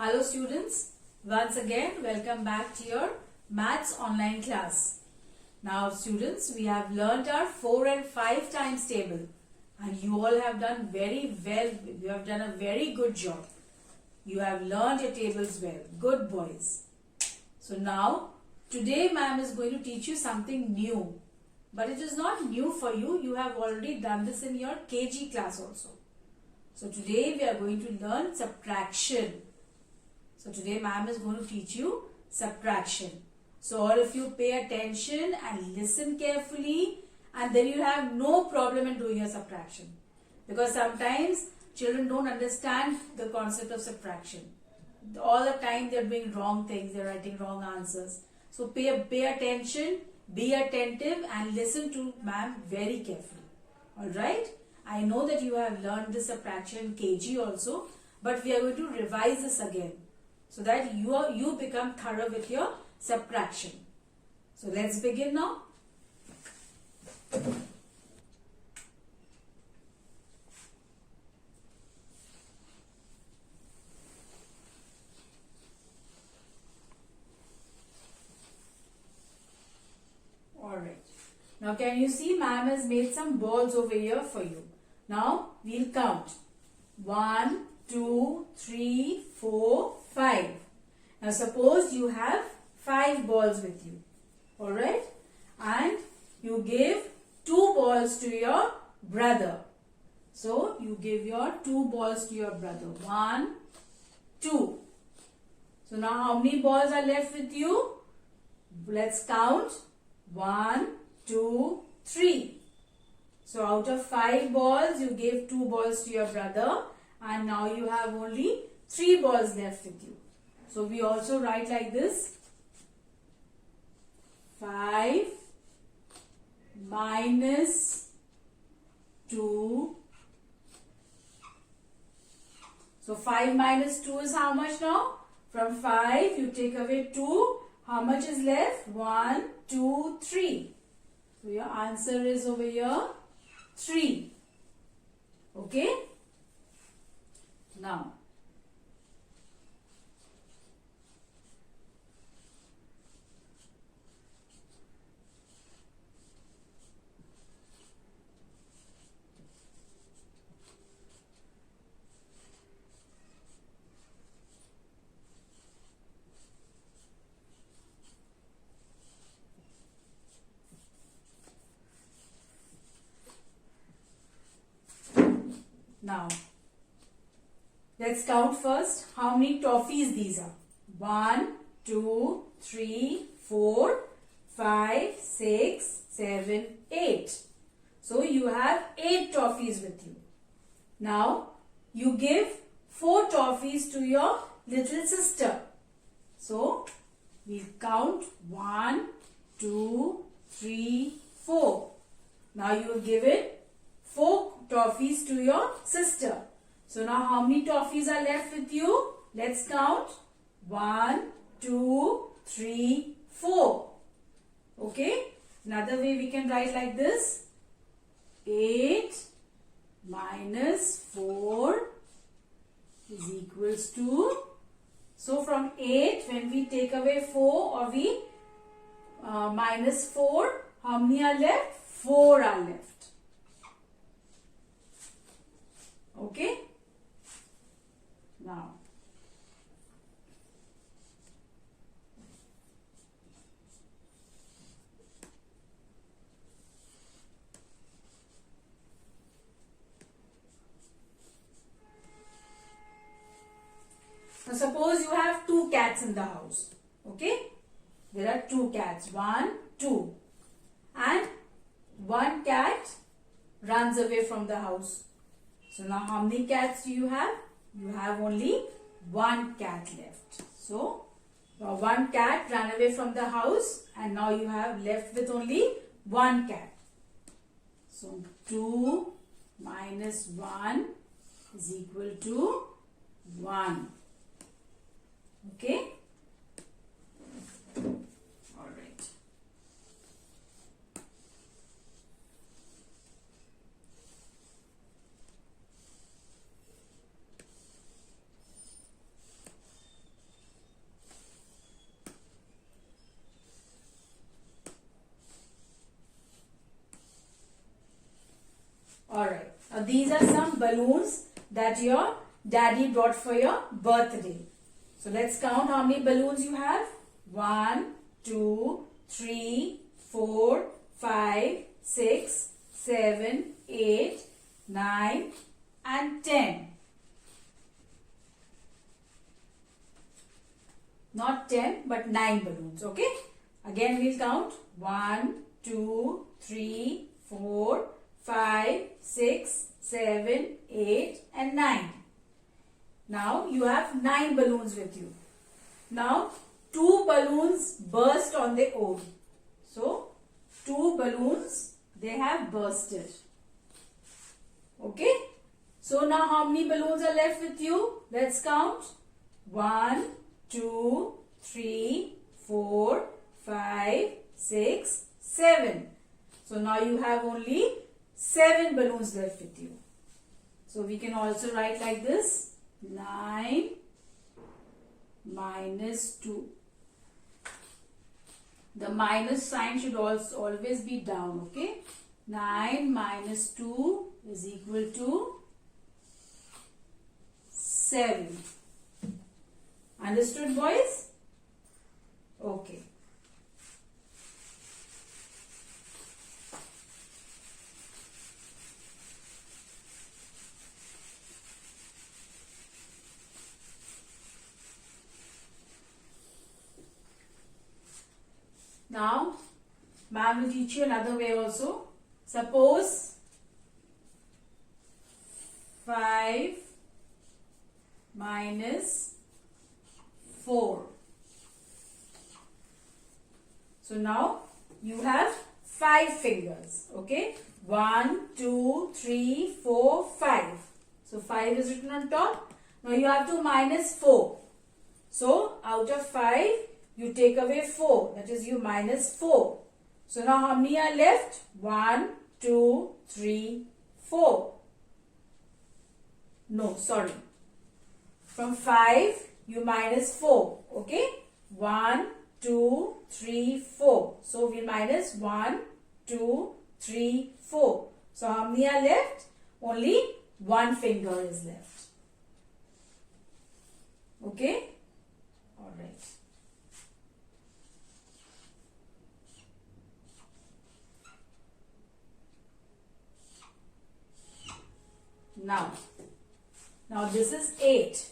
Hello students, once again welcome back to your maths online class. Now students, we have learnt our 4 and 5 times table and you all have done very well. You have done a very good job. You have learnt your tables well. Good boys. So now today ma'am is going to teach you something new. But it is not new for you. You have already done this in your KG class also. So today we are going to learn subtraction. So today ma'am is going to teach you subtraction. So all of you pay attention and listen carefully, and then you have no problem in doing your subtraction. Because sometimes children don't understand the concept of subtraction. All the time they are doing wrong things, they are writing wrong answers. So pay attention, be attentive and listen to ma'am very carefully. Alright? I know that you have learned this subtraction in KG also, but we are going to revise this again, so that you become thorough with your subtraction. So let's begin now. Alright. Now can you see ma'am has made some balls over here for you. Now we'll count. 1, 2, 3, 4, 5. Now suppose you have 5 balls with you. Alright. And you give 2 balls to your brother. So you give your 2 balls to your brother. 1, 2. So now how many balls are left with you? Let's count. 1, 2, 3. So out of 5 balls, you gave 2 balls to your brother, and now you have only 3 balls left with you. So we also write like this: 5 minus 2. So 5 minus 2 is how much now? From 5 you take away 2. How much is left? 1, 2, 3. So your answer is over here 3. Okay? Now, let's count first how many toffees these are. 1, 2, 3, 4, 5, 6, 7, 8. So you have 8 toffees with you. Now you give 4 toffees to your little sister. So we count 1, 2, 3, 4. Now you have given 4 toffees to your sister. So now how many toffees are left with you? Let's count. 1, 2, 3, 4. Okay. Another way we can write like this. 8 minus 4 is equals to. So from 8, when we take away 4 or we minus 4, how many are left? 4 are left. Okay. Now, suppose you have 2 cats in the house. Okay. There are 2 cats. 1, 2. And 1 cat runs away from the house. So now how many cats do you have? You have only 1 cat left. So 1 cat ran away from the house and now you have left with only 1 cat. So 2 minus 1 is equal to 1. Okay? Alright. these are some balloons that your daddy brought for your birthday. So let's count how many balloons you have. 1, 2, 3, 4, 5, 6, 7, 8, 9 and 10. Not 10 but 9 balloons. Okay. Again we'll count 1, 2, 3, 4, 5, 6, 7, 8 and 9. Now you have 9 balloons with you. Now 2 balloons burst on their own. So 2 balloons they have bursted. Okay. So now how many balloons are left with you? Let's count. 1, 2, 3, 4, 5, 6, 7. So now you have only 7 balloons left with you. So we can also write like this. 9 minus 2. The minus sign should also always be down. Okay. 9 minus 2 is equal to 7. Understood, boys? Okay. Now, ma'am will teach you another way also. Suppose 5 minus 4. So now you have 5 fingers. Okay. 1, 2, 3, 4, 5. So 5 is written on top. Now you have to minus 4. So out of 5, you take away 4. That is you minus 4. So now how many are left? 1, 2, 3, 4. No, sorry. From 5, you minus 4. Okay. 1, 2, 3, 4. So we minus 1, 2, 3, 4. So how many are left? Only 1 finger is left. Okay. Alright. Now this is 8.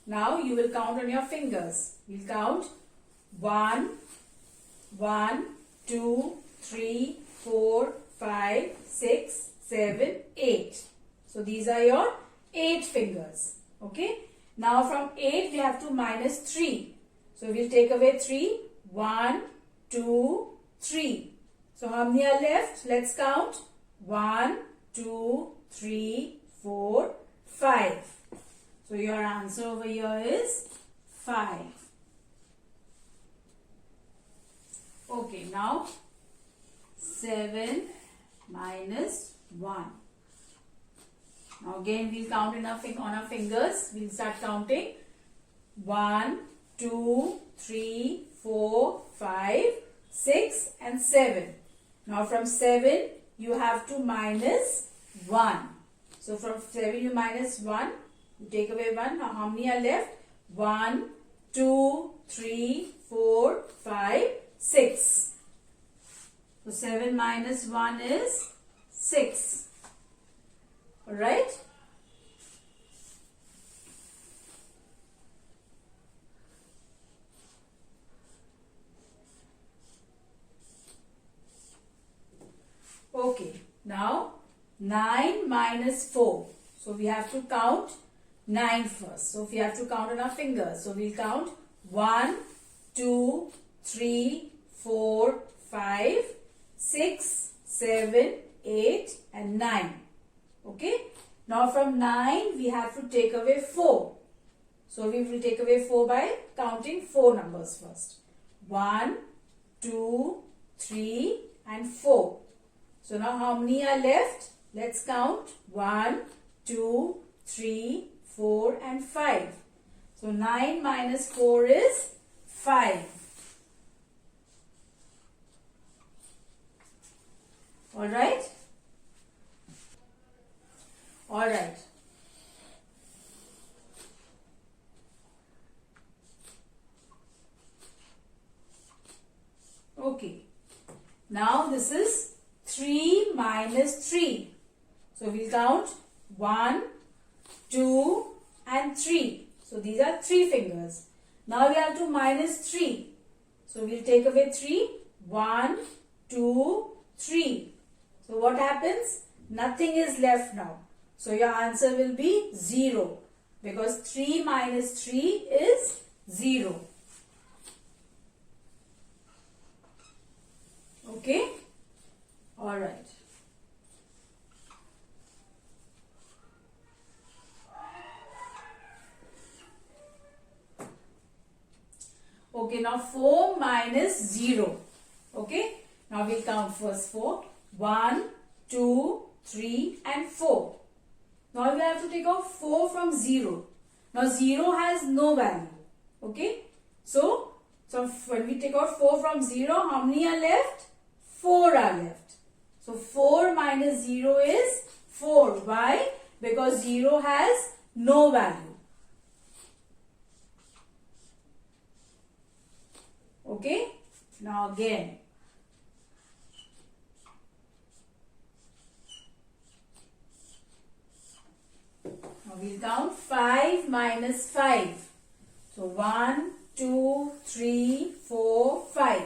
Now you will count on your fingers. We'll count 1, 1, 2, 3, 4, 5, 6, 7, 8. So these are your 8 fingers. Okay. Now from 8 we have to minus 3. So we'll take away 3. 1, 2, 3. So how many are left? Let's count. 1, 2, 3, 4, 5. So your answer over here is 5. Okay, now 7 minus 1. Now again we'll count on our fingers. We'll start counting. 1, 2, 3, 4, 5, 6 and 7. Now from 7 you have to minus 1. So from 7 you minus 1. You take away 1. Now how many are left? 1, 2, 3, 4, 5, 6. So 7 minus 1 is 6. Alright? Okay. Now 9 minus 4. So we have to count 9 first. So we have to count on our fingers. So we'll count 1, 2, 3, 4, 5, 6, 7, 8 and 9. Okay. Now from 9 we have to take away 4. So we will take away 4 by counting 4 numbers first. 1, 2, 3 and 4. So now how many are left? Let's count. 1, 2, 3, 4 and 5. So 9 minus 4 is 5. Alright. All right. Okay. Now this is 3 minus 3. So we'll count 1, 2 and 3. So these are 3 fingers. Now we have to minus 3. So we'll take away 3. 1, 2, 3. So what happens? Nothing is left now. So your answer will be 0. Because 3 minus 3 is 0. Okay? Alright. Okay, now 4 minus 0. Okay? Now we'll count first 4. 1, 2, 3 and 4. Now we have to take out 4 from 0. Now 0 has no value. Okay? So when we take out 4 from 0, how many are left? 4 are left. So 4 minus 0 is 4. Why? Because 0 has no value. Okay? Now again. Now we'll count 5 minus 5. So 1, 2, 3, 4, 5.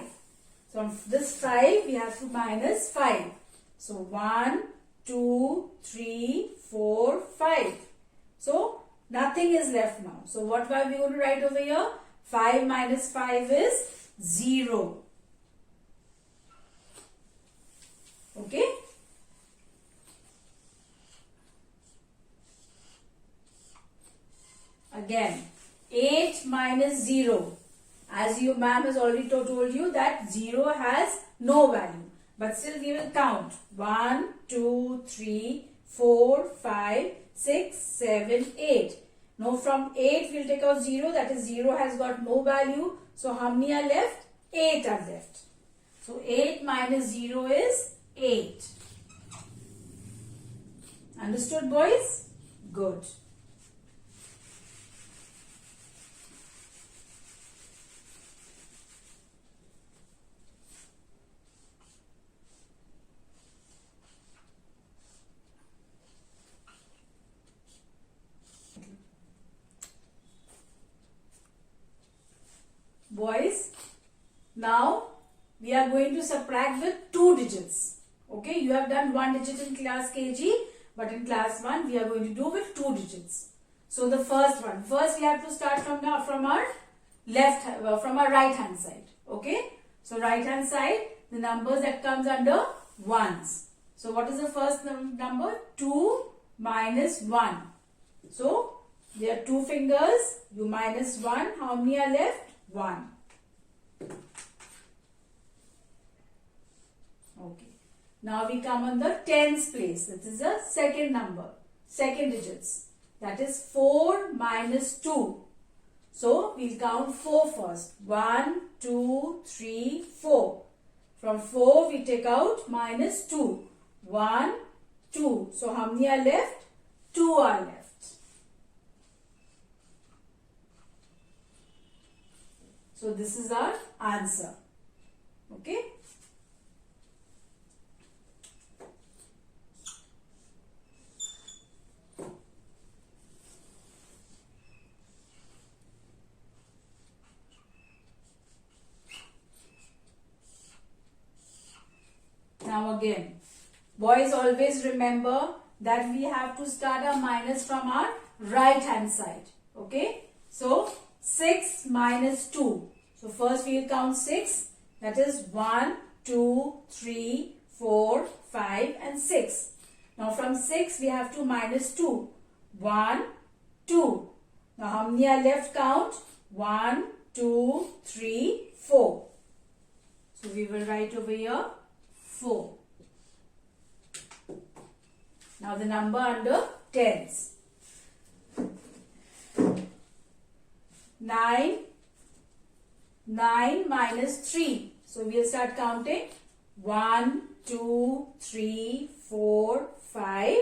So from this 5 we have to minus 5. So 1, 2, 3, 4, 5. So nothing is left now. So what are we going to write over here? 5 minus 5 is 0. Okay? Again, 8 minus 0. As you ma'am has already told you that 0 has no value. But still we will count. 1, 2, 3, 4, 5, 6, 7, 8. Now from 8 we will take out 0. That is 0 has got no value. So how many are left? 8 are left. So 8 minus 0 is 8. Understood, boys? Good. Boys, now we are going to subtract with 2 digits. Okay, you have done 1 digit in class KG, but in class 1 we are going to do with 2 digits. So the first one, first we have to start from our right hand side. Okay, so right hand side, the numbers that comes under ones. So what is the first number? 2 minus 1. So there are 2 fingers, you minus 1, how many are left? 1. Okay. Now we come on the tens place. This is the second number, second digits. That is 4 minus 2. So we'll count 4 first. 1, 2, 3, 4. From 4 we take out minus 2. 1, 2. So how many are left? 2 are left. So this is our answer. Okay. Now again, boys, always remember that we have to start our minus from our right hand side. Okay. So 6 minus 2. So first we will count 6. That is 1, 2, 3, 4, 5 and 6. Now from 6 we have to minus 2. 1, 2. Now how many are left? Count. 1, 2, 3, 4. So we will write over here 4. Now the number under tens. 9 minus 3. So we'll start counting. 1, 2, 3, 4, 5,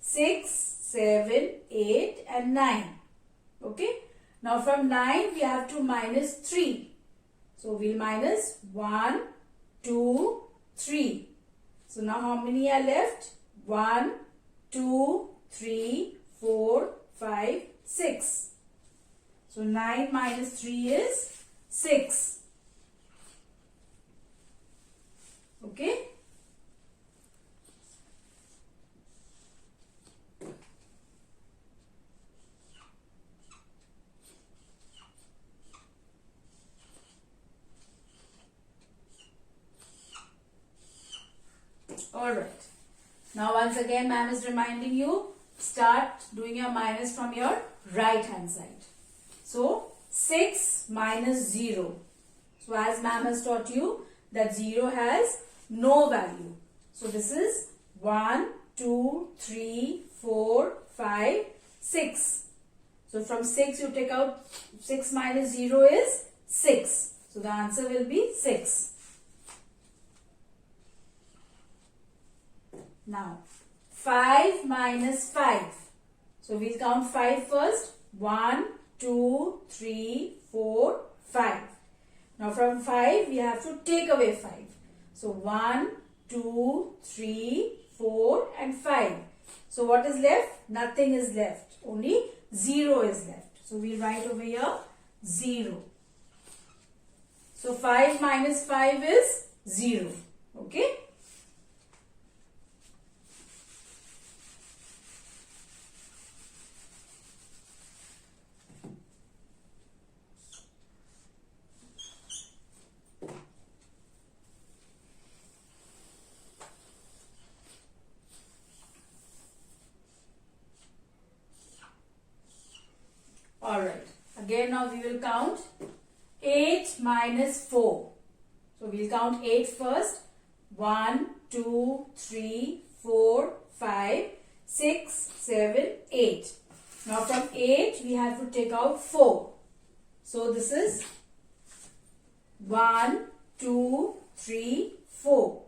6, 7, 8 and 9. Okay. Now from 9 we have to minus 3. So we'll minus 1, 2, 3. So now how many are left? 1, 2, 3, 4, 5, 6. So 9 minus 3 is 6. Okay. Alright. Now once again ma'am is reminding you, start doing your minus from your right hand side. So 6 minus 0. So as ma'am has taught you that 0 has no value. So this is 1, 2, 3, 4, 5, 6. So from 6 you take out 6 minus 0 is 6. So the answer will be 6. Now 5 minus 5. So we'll count 5 first. 1, 2, 3, 4, 5. Now from 5 we have to take away 5. So 1, 2, 3, 4 and 5. So what is left? Nothing is left. Only 0 is left. So we'll write over here 0. So 5 minus 5 is 0. Okay. Alright, again now we will count 8 minus 4. So we will count 8 first. 1, 2, 3, 4, 5, 6, 7, 8. Now from 8 we have to take out 4. So this is 1, 2, 3, 4.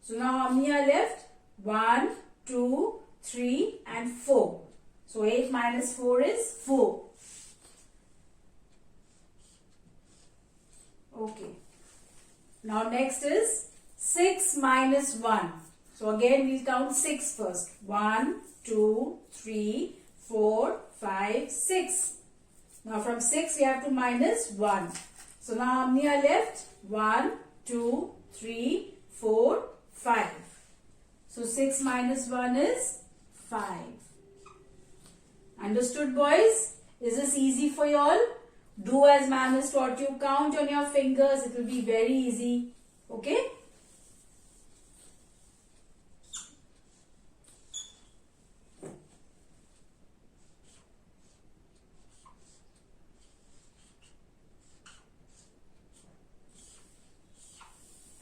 So now how many are left? 1, 2, 3 and 4. So 8 minus 4 is 4. Okay. Now next is 6 minus 1. So again we'll count 6 first. 1, 2, 3, 4, 5, 6. Now from 6 we have to minus 1. So now how many are left? 1, 2, 3, 4, 5. So 6 minus 1 is 5. Understood, boys? Is this easy for you all? Do as ma'am has taught you. Count on your fingers. It will be very easy. Okay?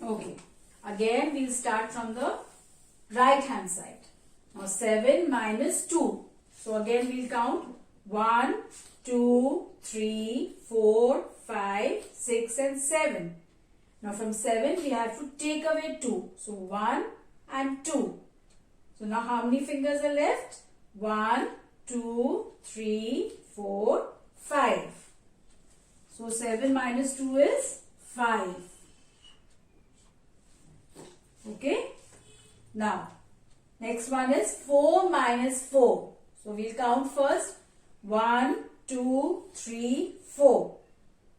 Okay. Again, we'll start from the right hand side. Now 7 minus 2. So again we'll count 1, 2, 3, 4, 5, 6 and 7. Now from 7 we have to take away 2. So 1 and 2. So now how many fingers are left? 1, 2, 3, 4, 5. So 7 minus 2 is 5. Okay. Now next one is 4 minus 4. So we'll count first 1, 2, 3, 4.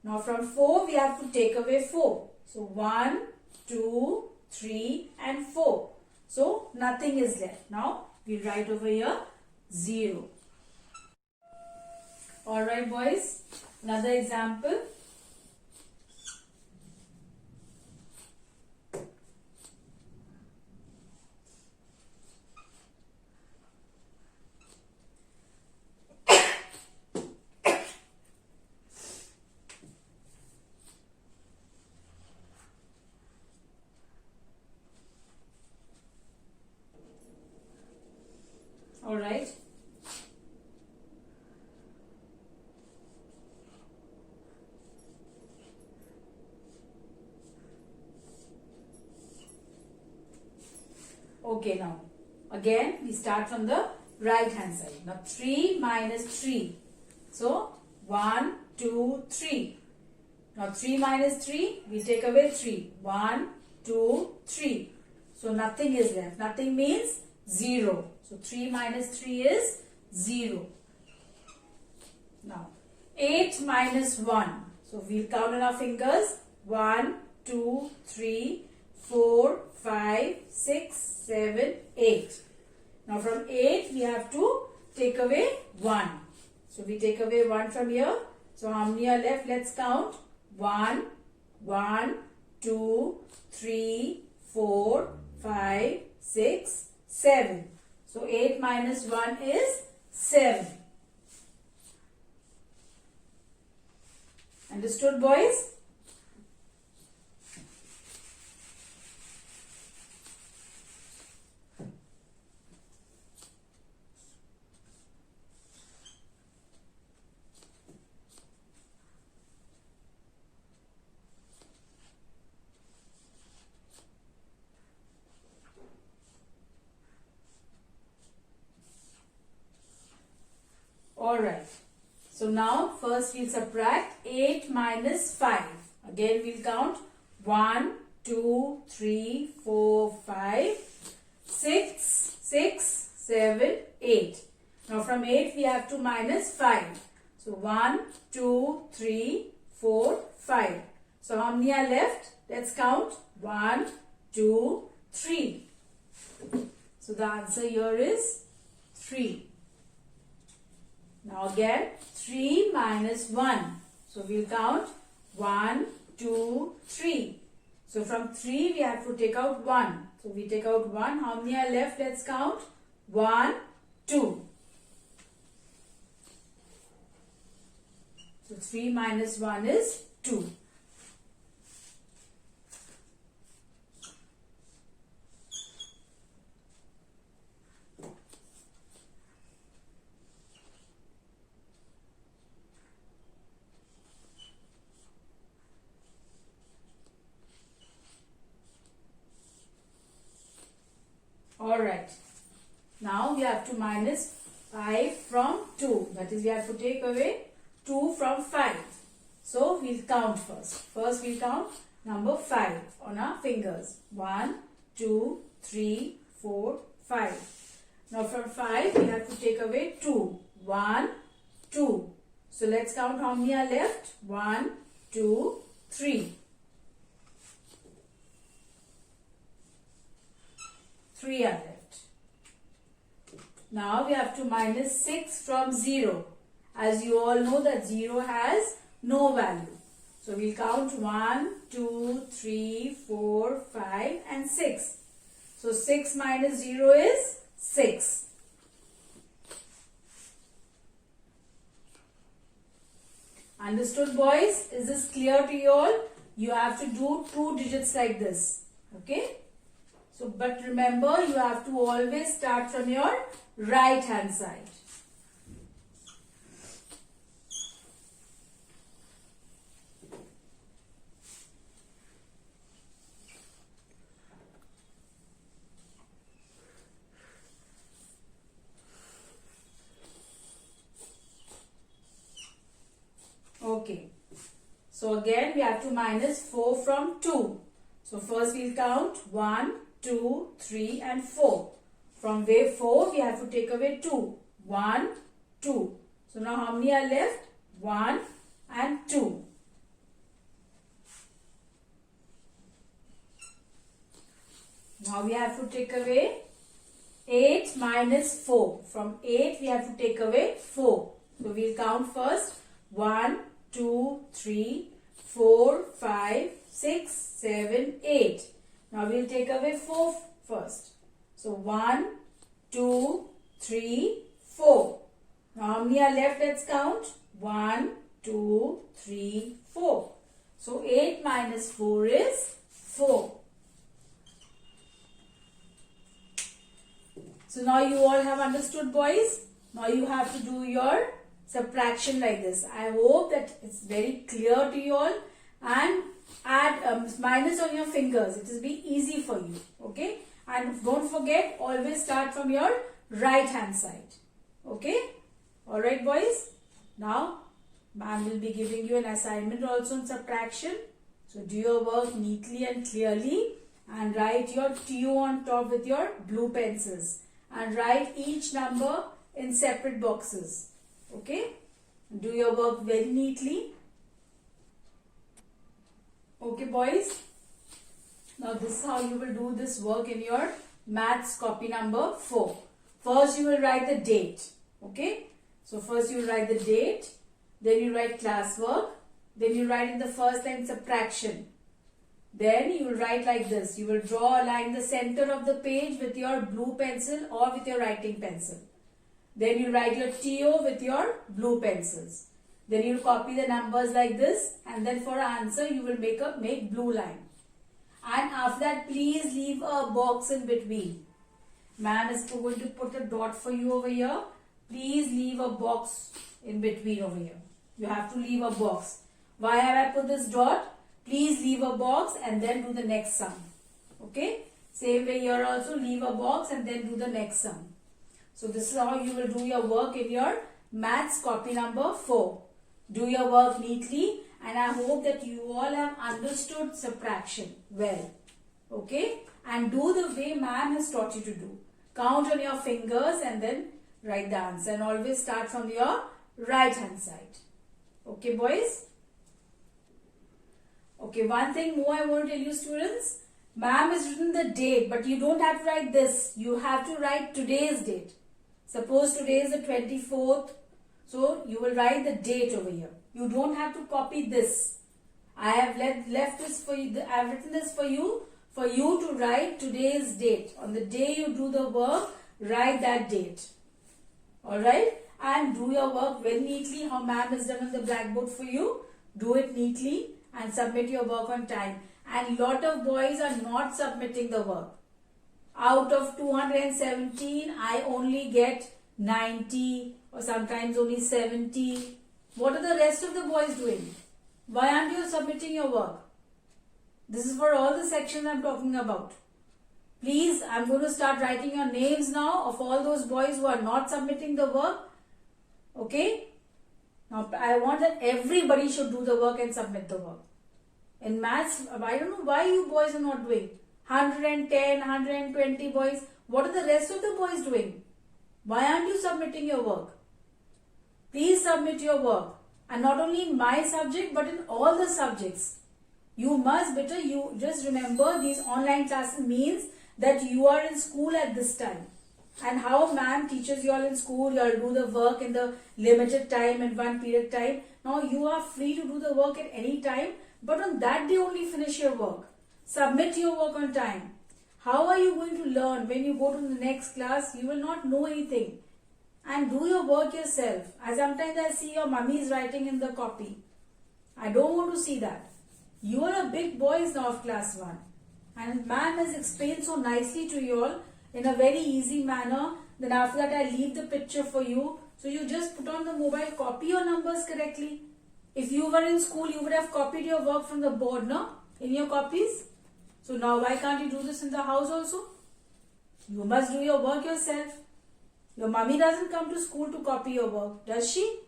Now from 4 we have to take away 4. So 1, 2, 3 and 4. So nothing is left. Now we write over here 0. Alright boys, another example. Alright. Okay, now again we start from the right hand side. Now 3 minus 3. So 1, 2, 3. Now 3 minus 3, we take away 3. 1, 2, 3. So nothing is left. Nothing means 0. So 3 minus 3 is 0. Now 8 minus 1. So we'll count on our fingers. 1, 2, 3, 4, 5, 6, 7, 8. Now from 8 we have to take away 1. So we take away 1 from here. So how many are left? Let's count. 1, 1, 2, 3, 4, 5, 6, 7. So 8 minus 1 is 7. Understood, boys? Alright. So now first we'll subtract 8 minus 5. Again we'll count 1, 2, 3, 4, 5, 6, 7, 8. Now from 8 we have to minus 5. So 1, 2, 3, 4, 5. So how many are left? Let's count. 1, 2, 3. So the answer here is 3. Now again 3 minus 1. So we'll count 1, 2, 3. So from 3 we have to take out 1. So we take out 1. How many are left? Let's count. 1, 2. So 3 minus 1 is 2. Alright. Now we have to minus 5 from 2. That is, we have to take away 2 from 5. So we'll count first. First we'll count number 5 on our fingers. 1, 2, 3, 4, 5. Now from 5 we have to take away 2. 1, 2. So let's count how many are left. 1, 2, 3. 3 are left. Now we have to minus 6 from 0. As you all know that 0 has no value. So we'll count 1, 2, 3, 4, 5 and 6. So 6 minus 0 is 6. Understood, boys? Is this clear to you all? You have to do 2 digits like this. Okay? So, but remember, you have to always start from your right hand side. Okay. So again, we have to minus 4 from 2. So first we'll count 1, 2, 3 and 4. From wave 4 we have to take away 2. 1, 2. So now how many are left? 1 and 2. Now we have to take away 8 minus 4. From 8 we have to take away 4. So we'll count first 1, 2, 3, 4, 5, 6, 7, 8. Now we'll take away 4 first. So 1, 2, 3, 4. Now how many are left? Let's count. 1, 2, 3, 4. So 8 minus 4 is 4. So now you all have understood, boys. Now you have to do your subtraction like this. I hope that it's very clear to you all, and add minus on your fingers. It will be easy for you. Okay, and don't forget, always start from your right hand side. Okay? Alright boys. Now, ma'am will be giving you an assignment also on subtraction. So, do your work neatly and clearly and write your TO on top with your blue pencils. And write each number in separate boxes. Okay? Do your work very neatly. Okay boys. Now this is how you will do this work in your maths copy number 4. First you will write the date. Okay. So first you will write the date. Then you write class work. Then you write in the first line subtraction. Then you will write like this. You will draw a line in the center of the page with your blue pencil or with your writing pencil. Then you write your TO with your blue pencils. Then you will copy the numbers like this, and then for answer you will make blue line. And after that, please leave a box in between. Ma'am is going to put a dot for you over here. Please leave a box in between over here. You have to leave a box. Why have I put this dot? Please leave a box and then do the next sum. Okay? Same way here also, leave a box and then do the next sum. So this is how you will do your work in your maths copy number 4. Do your work neatly, and I hope that you all have understood subtraction well. Okay? And do the way ma'am has taught you to do. Count on your fingers and then write the answer. And always start from your right hand side. Okay boys? Okay, one thing more I want to tell you students. Ma'am has written the date, but you don't have to write this. You have to write today's date. Suppose today is the 24th. So you will write the date over here. You don't have to copy this. I have left this for you. I have written this for you to write today's date. On the day you do the work, write that date. Alright? And do your work very neatly. How ma'am has done on the blackboard for you. Do it neatly and submit your work on time. And lot of boys are not submitting the work. Out of 217, I only get 90 or sometimes only 70. What are the rest of the boys doing? Why aren't you submitting your work? This is for all the sections I'm talking about. Please, I'm going to start writing your names now of all those boys who are not submitting the work. Okay? Now, I want that everybody should do the work and submit the work. In maths, I don't know why you boys are not doing. 110, 120 boys. What are the rest of the boys doing? Why aren't you submitting your work? Please submit your work. And not only in my subject, but in all the subjects. You must, you just remember these online classes means that you are in school at this time. And how ma'am teaches you all in school, you all do the work in the limited time and one period time. Now you are free to do the work at any time, but on that day only finish your work. Submit your work on time. How are you going to learn when you go to the next class? You will not know anything. And do your work yourself. Sometimes I see your mummy is writing in the copy. I don't want to see that. You are a big boys now of class 1. And ma'am has explained so nicely to you all in a very easy manner. Then after that I leave the picture for you. So you just put on the mobile, copy your numbers correctly. If you were in school, you would have copied your work from the board, no? In your copies. So now why can't you do this in the house also? You must do your work yourself. Your mummy doesn't come to school to copy your work, does she?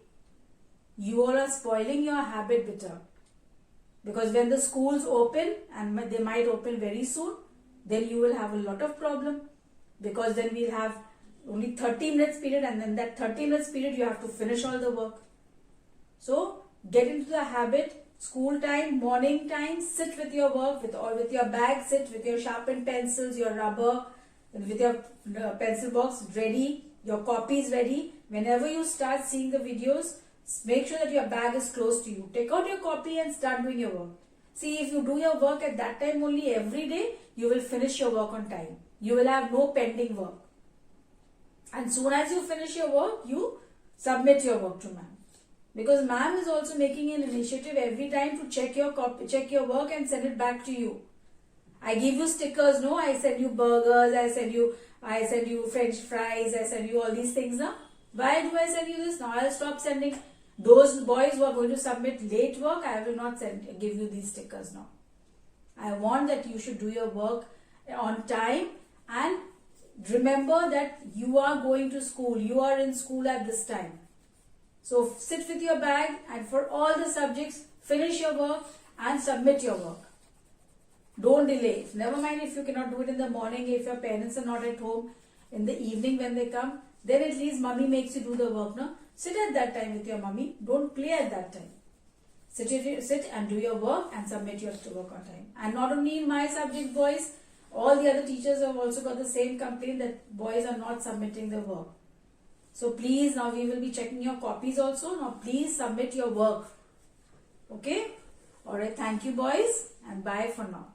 You all are spoiling your habit bitter. Because when the schools open, and they might open very soon, then you will have a lot of problem. Because then we'll have only 30 minutes period, and then that 30 minutes period you have to finish all the work. So get into the habit. School time, morning time, sit with your work, with your bag, sit with your sharpened pencils, your rubber, with your pencil box ready, your copies ready. Whenever you start seeing the videos, make sure that your bag is close to you. Take out your copy and start doing your work. See, if you do your work at that time only every day, you will finish your work on time. You will have no pending work. And soon as you finish your work, you submit your work to ma'am. Because ma'am is also making an initiative every time to check your copy, check your work and send it back to you. I give you stickers, no? I send you burgers, I send you French fries, I send you all these things now. Why do I send you this? Now I'll stop sending. Those boys who are going to submit late work, I will not give you these stickers now. I want that you should do your work on time and remember that you are going to school, you are in school at this time. So sit with your bag and for all the subjects, finish your work and submit your work. Don't delay. Never mind if you cannot do it in the morning, if your parents are not at home, in the evening when they come, then at least mommy makes you do the work. No? Sit at that time with your mommy. Don't play at that time. Sit and do your work and submit your work on time. And not only in my subject, boys, all the other teachers have also got the same complaint that boys are not submitting the work. So please, now we will be checking your copies also. Now please submit your work. Okay? Alright, thank you boys and bye for now.